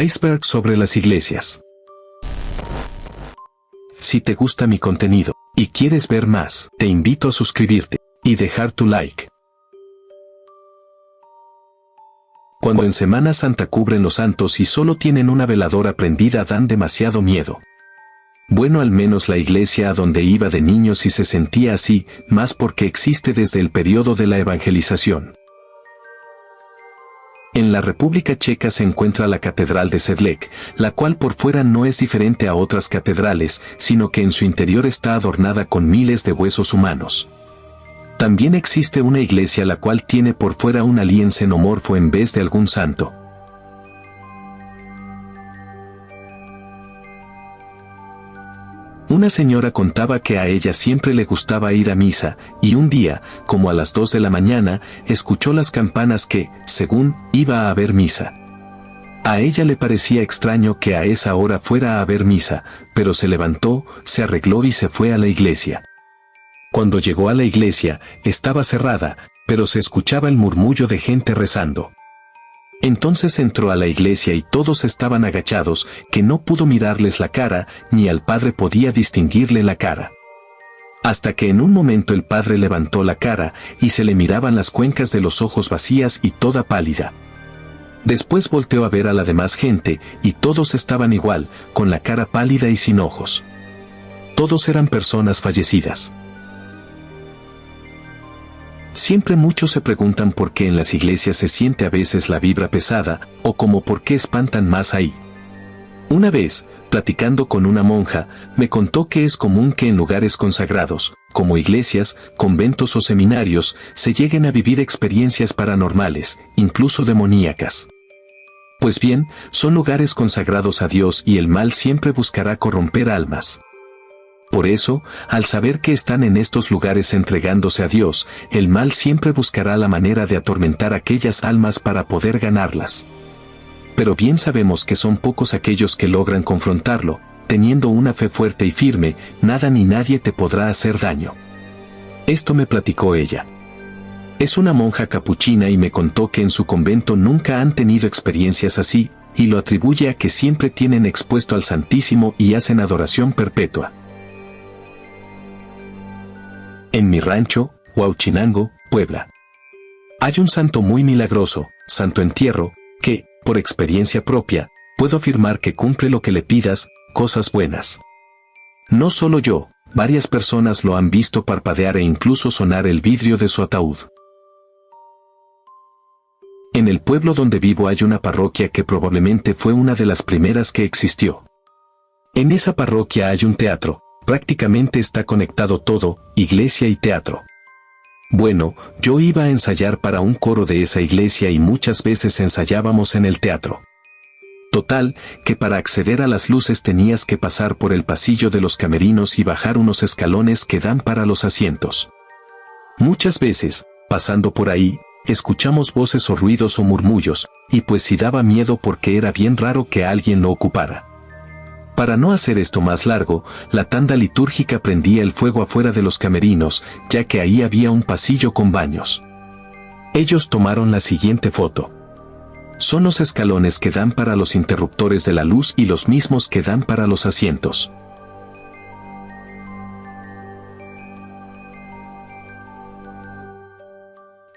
Iceberg sobre las iglesias. Si te gusta mi contenido y quieres ver más, te invito a suscribirte y dejar tu like. Cuando en Semana Santa cubren los santos y solo tienen una veladora prendida dan demasiado miedo. Bueno, al menos la iglesia a donde iba de niño sí se sentía así, más porque existe desde el periodo de la evangelización. En la República Checa se encuentra la Catedral de Sedlec, la cual por fuera no es diferente a otras catedrales, sino que en su interior está adornada con miles de huesos humanos. También existe una iglesia la cual tiene por fuera un alien xenomorfo en vez de algún santo. Una señora contaba que a ella siempre le gustaba ir a misa, y un día, como a las 2 de la mañana, escuchó las campanas que, según, iba a haber misa. A ella le parecía extraño que a esa hora fuera a haber misa, pero se levantó, se arregló y se fue a la iglesia. Cuando llegó a la iglesia, estaba cerrada, pero se escuchaba el murmullo de gente rezando. Entonces entró a la iglesia y todos estaban agachados, que no pudo mirarles la cara, ni al padre podía distinguirle la cara. Hasta que en un momento el padre levantó la cara, y se le miraban las cuencas de los ojos vacías y toda pálida. Después volteó a ver a la demás gente, y todos estaban igual, con la cara pálida y sin ojos. Todos eran personas fallecidas. Siempre muchos se preguntan por qué en las iglesias se siente a veces la vibra pesada, o como por qué espantan más ahí. Una vez, platicando con una monja, me contó que es común que en lugares consagrados, como iglesias, conventos o seminarios, se lleguen a vivir experiencias paranormales, incluso demoníacas. Pues bien, son lugares consagrados a Dios y el mal siempre buscará corromper almas. Por eso, al saber que están en estos lugares entregándose a Dios, el mal siempre buscará la manera de atormentar aquellas almas para poder ganarlas. Pero bien sabemos que son pocos aquellos que logran confrontarlo, teniendo una fe fuerte y firme, nada ni nadie te podrá hacer daño. Esto me platicó ella. Es una monja capuchina y me contó que en su convento nunca han tenido experiencias así, y lo atribuye a que siempre tienen expuesto al Santísimo y hacen adoración perpetua. En mi rancho, Huauchinango, Puebla. Hay un santo muy milagroso, Santo Entierro, que, por experiencia propia, puedo afirmar que cumple lo que le pidas, cosas buenas. No solo yo, varias personas lo han visto parpadear e incluso sonar el vidrio de su ataúd. En el pueblo donde vivo hay una parroquia que probablemente fue una de las primeras que existió. En esa parroquia hay un teatro. Prácticamente está conectado todo, iglesia y teatro. Bueno, yo iba a ensayar para un coro de esa iglesia y muchas veces ensayábamos en el teatro. Total, que para acceder a las luces tenías que pasar por el pasillo de los camerinos y bajar unos escalones que dan para los asientos. Muchas veces, pasando por ahí, escuchamos voces o ruidos o murmullos, y pues sí daba miedo porque era bien raro que alguien lo ocupara. Para no hacer esto más largo, la tanda litúrgica prendía el fuego afuera de los camerinos, ya que ahí había un pasillo con baños. Ellos tomaron la siguiente foto. Son los escalones que dan para los interruptores de la luz y los mismos que dan para los asientos.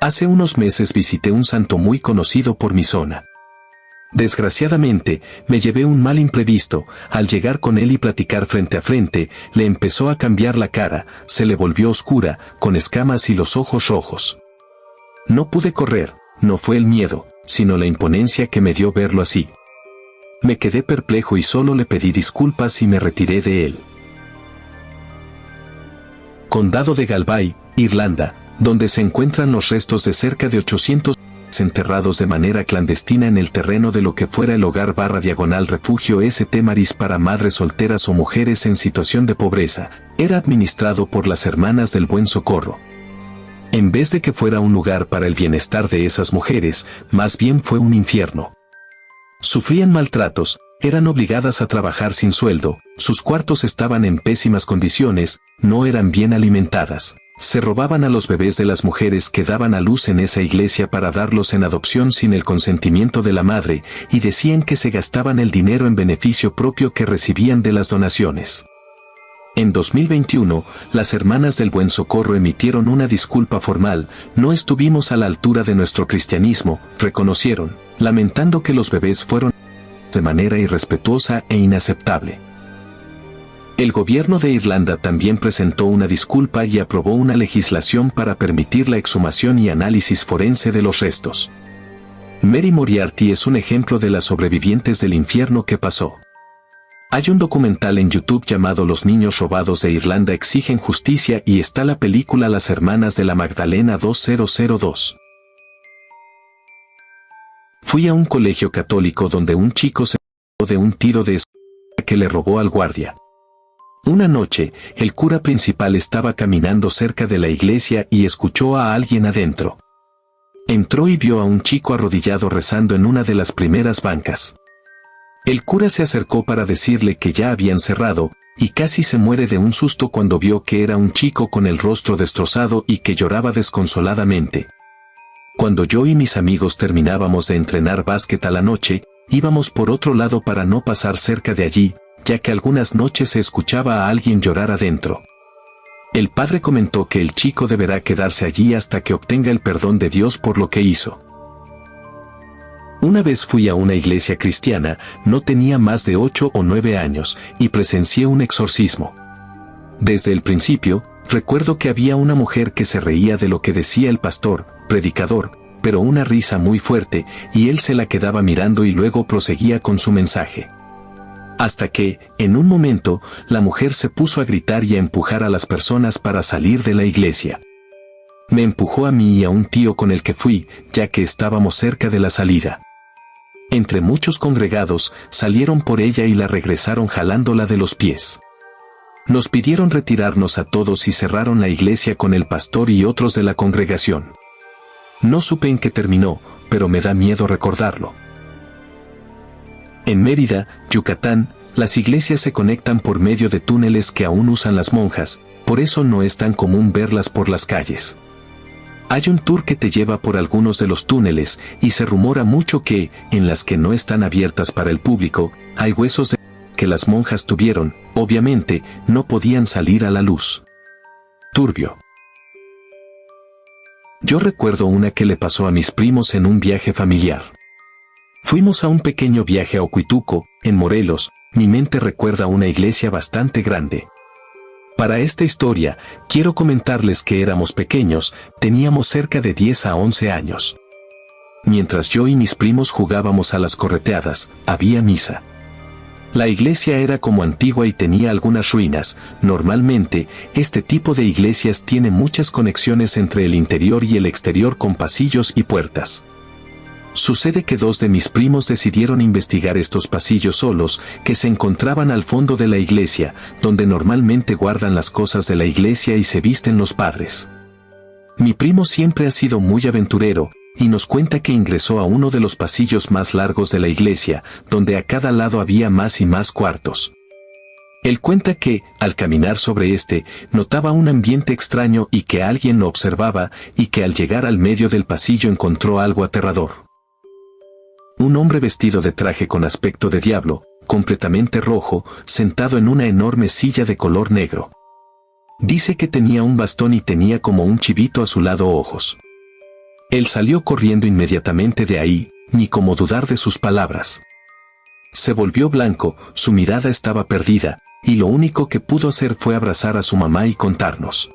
Hace unos meses visité un santo muy conocido por mi zona. Desgraciadamente, me llevé un mal imprevisto, al llegar con él y platicar frente a frente, le empezó a cambiar la cara, se le volvió oscura, con escamas y los ojos rojos. No pude correr, no fue el miedo, sino la imponencia que me dio verlo así. Me quedé perplejo y solo le pedí disculpas y me retiré de él. Condado de Galway, Irlanda, donde se encuentran los restos de cerca de 800 enterrados de manera clandestina en el terreno de lo que fuera el hogar / refugio St. Mary's para madres solteras o mujeres en situación de pobreza, era administrado por las Hermanas del Buen Socorro. En vez de que fuera un lugar para el bienestar de esas mujeres, más bien fue un infierno. Sufrían maltratos, eran obligadas a trabajar sin sueldo, sus cuartos estaban en pésimas condiciones, no eran bien alimentadas. Se robaban a los bebés de las mujeres que daban a luz en esa iglesia para darlos en adopción sin el consentimiento de la madre, y decían que se gastaban el dinero en beneficio propio que recibían de las donaciones. En 2021, las Hermanas del Buen Socorro emitieron una disculpa formal. No estuvimos a la altura de nuestro cristianismo, reconocieron, lamentando que los bebés fueron de manera irrespetuosa e inaceptable. El gobierno de Irlanda también presentó una disculpa y aprobó una legislación para permitir la exhumación y análisis forense de los restos. Mary Moriarty es un ejemplo de las sobrevivientes del infierno que pasó. Hay un documental en YouTube llamado Los niños robados de Irlanda exigen justicia y está la película Las Hermanas de la Magdalena 2002. Fui a un colegio católico donde un chico se murió de un tiro de escopeta que le robó al guardia. Una noche, el cura principal estaba caminando cerca de la iglesia y escuchó a alguien adentro. Entró y vio a un chico arrodillado rezando en una de las primeras bancas. El cura se acercó para decirle que ya habían cerrado, y casi se muere de un susto cuando vio que era un chico con el rostro destrozado y que lloraba desconsoladamente. Cuando yo y mis amigos terminábamos de entrenar básquet a la noche, íbamos por otro lado para no pasar cerca de allí, ya que algunas noches se escuchaba a alguien llorar adentro. El padre comentó que el chico deberá quedarse allí hasta que obtenga el perdón de Dios por lo que hizo. Una vez fui a una iglesia cristiana, no tenía más de 8 o 9 años, y presencié un exorcismo. Desde el principio, recuerdo que había una mujer que se reía de lo que decía el pastor, predicador, pero una risa muy fuerte, y él se la quedaba mirando y luego proseguía con su mensaje. Hasta que, en un momento, la mujer se puso a gritar y a empujar a las personas para salir de la iglesia. Me empujó a mí y a un tío con el que fui, ya que estábamos cerca de la salida. Entre muchos congregados, salieron por ella y la regresaron jalándola de los pies. Nos pidieron retirarnos a todos y cerraron la iglesia con el pastor y otros de la congregación. No supe en qué terminó, pero me da miedo recordarlo. En Mérida, Yucatán, las iglesias se conectan por medio de túneles que aún usan las monjas, por eso no es tan común verlas por las calles. Hay un tour que te lleva por algunos de los túneles, y se rumora mucho que, en las que no están abiertas para el público, hay huesos de que las monjas tuvieron, obviamente, no podían salir a la luz. Turbio. Yo recuerdo una que le pasó a mis primos en un viaje familiar. Fuimos a un pequeño viaje a Ocuituco, en Morelos. Mi mente recuerda una iglesia bastante grande. Para esta historia, quiero comentarles que éramos pequeños, teníamos cerca de 10 a 11 años. Mientras yo y mis primos jugábamos a las correteadas, había misa. La iglesia era como antigua y tenía algunas ruinas. Normalmente, este tipo de iglesias tiene muchas conexiones entre el interior y el exterior con pasillos y puertas. Sucede que 2 de mis primos decidieron investigar estos pasillos solos, que se encontraban al fondo de la iglesia, donde normalmente guardan las cosas de la iglesia y se visten los padres. Mi primo siempre ha sido muy aventurero, y nos cuenta que ingresó a uno de los pasillos más largos de la iglesia, donde a cada lado había más y más cuartos. Él cuenta que, al caminar sobre notaba un ambiente extraño y que alguien lo observaba, y que al llegar al medio del pasillo encontró algo aterrador. Un hombre vestido de traje con aspecto de diablo, completamente rojo, sentado en una enorme silla de color negro. Dice que tenía un bastón y tenía como un chivito a su lado ojos. Él salió corriendo inmediatamente de ahí, ni como dudar de sus palabras. Se volvió blanco, su mirada estaba perdida, y lo único que pudo hacer fue abrazar a su mamá y contarnos.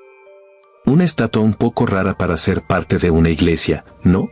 Una estatua un poco rara para ser parte de una iglesia, ¿no?